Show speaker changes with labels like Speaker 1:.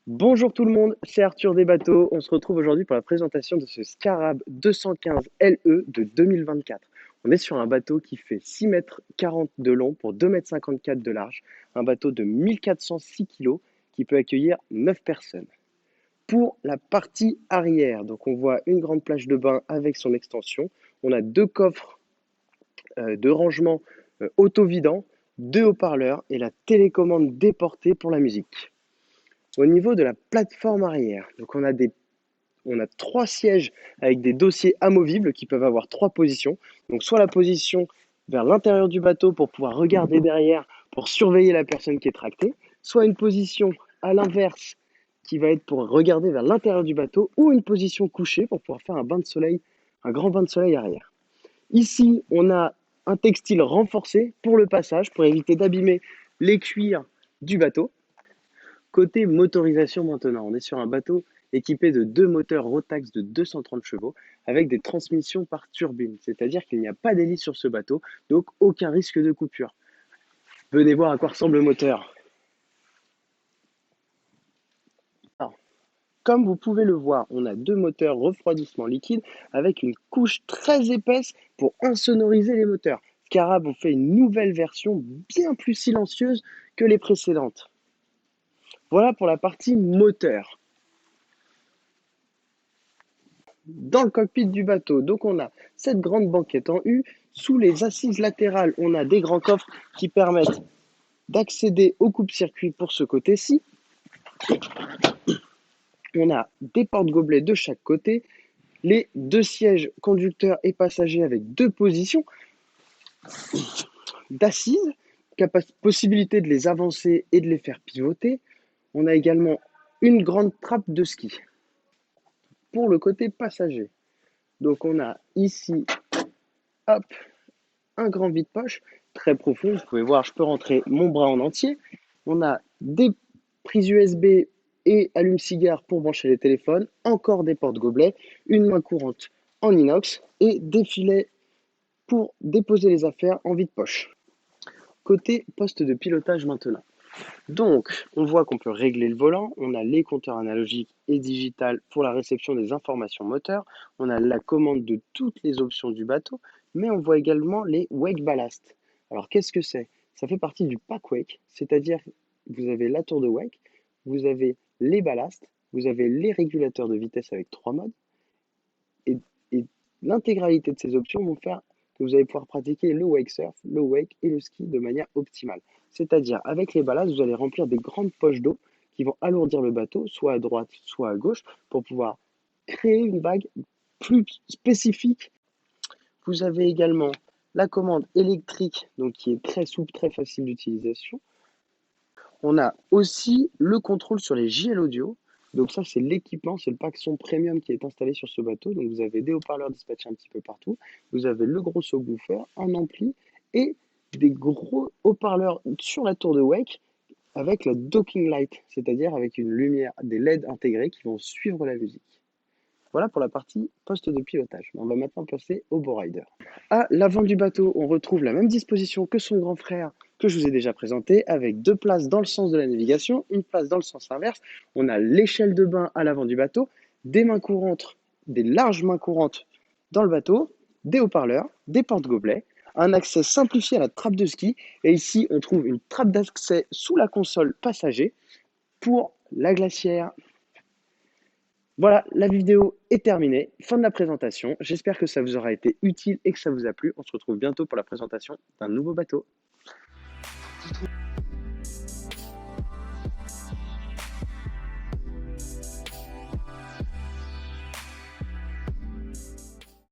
Speaker 1: Bonjour tout le monde, c'est Arthur des bateaux. On se retrouve aujourd'hui pour la présentation de ce Scarab 215 LE de 2024. On est sur un bateau qui fait 6 mètres 40 de long pour 2 mètres 54 de large, un bateau de 1406 kg qui peut accueillir 9 personnes. Pour la partie arrière, donc on voit une grande plage de bain avec son extension. On a deux coffres de rangement auto-vidant, deux haut-parleurs et la télécommande déportée pour la musique. Au niveau de la plateforme arrière, donc on a trois sièges avec des dossiers amovibles qui peuvent avoir trois positions. Donc soit la position vers l'intérieur du bateau pour pouvoir regarder derrière, pour surveiller la personne qui est tractée, soit une position à l'inverse qui va être pour regarder vers l'intérieur du bateau, ou une position couchée pour pouvoir faire un bain de soleil, un grand bain de soleil arrière. Ici, on a un textile renforcé pour le passage, pour éviter d'abîmer les cuirs du bateau. Côté motorisation maintenant, on est sur un bateau équipé de deux moteurs Rotax de 230 chevaux avec des transmissions par turbine, c'est-à-dire qu'il n'y a pas d'hélice sur ce bateau, donc aucun risque de coupure. Venez voir à quoi ressemble le moteur. Alors, comme vous pouvez le voir, on a deux moteurs refroidissement liquide avec une couche très épaisse pour insonoriser les moteurs. Scarab ont fait une nouvelle version bien plus silencieuse que les précédentes. Voilà pour la partie moteur. Dans le cockpit du bateau, donc on a cette grande banquette en U. Sous les assises latérales, on a des grands coffres qui permettent d'accéder au coupe-circuit pour ce côté-ci. On a des porte-gobelets de chaque côté, les deux sièges conducteurs et passagers avec deux positions d'assises, possibilité de les avancer et de les faire pivoter. On a également une grande trappe de ski. Pour le côté passager, donc on a ici, hop, un grand vide-poche très profond. Vous pouvez voir, je peux rentrer mon bras en entier. On a des prises USB et allume-cigare pour brancher les téléphones, encore des porte-gobelets, une main courante en inox et des filets pour déposer les affaires en vide-poche. Côté poste de pilotage maintenant. Donc, on voit qu'on peut régler le volant, on a les compteurs analogiques et digital pour la réception des informations moteurs, on a la commande de toutes les options du bateau, mais on voit également les wake ballast. Alors, qu'est-ce que c'est? Ça fait partie du pack wake, c'est-à-dire vous avez la tour de wake, vous avez les ballasts, vous avez les régulateurs de vitesse avec trois modes, et, et l'intégralité de ces options vont faire que vous allez pouvoir pratiquer le wake surf, le wake et le ski de manière optimale. C'est-à-dire, avec les ballasts, vous allez remplir des grandes poches d'eau qui vont alourdir le bateau, soit à droite, soit à gauche, pour pouvoir créer une vague plus spécifique. Vous avez également la commande électrique, donc qui est très souple, très facile d'utilisation. On a aussi le contrôle sur les JL audio. Donc ça, c'est l'équipement, c'est le pack son premium qui est installé sur ce bateau. Donc vous avez des haut-parleurs dispatchés un petit peu partout. Vous avez le gros subwoofer, un ampli et des gros haut-parleurs sur la tour de wake avec la docking light, c'est-à-dire avec une lumière, des LED intégrés qui vont suivre la musique. Voilà pour la partie poste de pilotage. On va maintenant passer au bowrider. À l'avant du bateau, on retrouve la même disposition que son grand frère que je vous ai déjà présenté, avec deux places dans le sens de la navigation, une place dans le sens inverse. On a l'échelle de bain à l'avant du bateau, des mains courantes, des larges mains courantes dans le bateau, des haut-parleurs, des porte-gobelets, un accès simplifié à la trappe de ski. Et ici, on trouve une trappe d'accès sous la console passager pour la glacière. Voilà, la vidéo est terminée. Fin de la présentation. J'espère que ça vous aura été utile et que ça vous a plu. On se retrouve bientôt pour la présentation d'un nouveau bateau.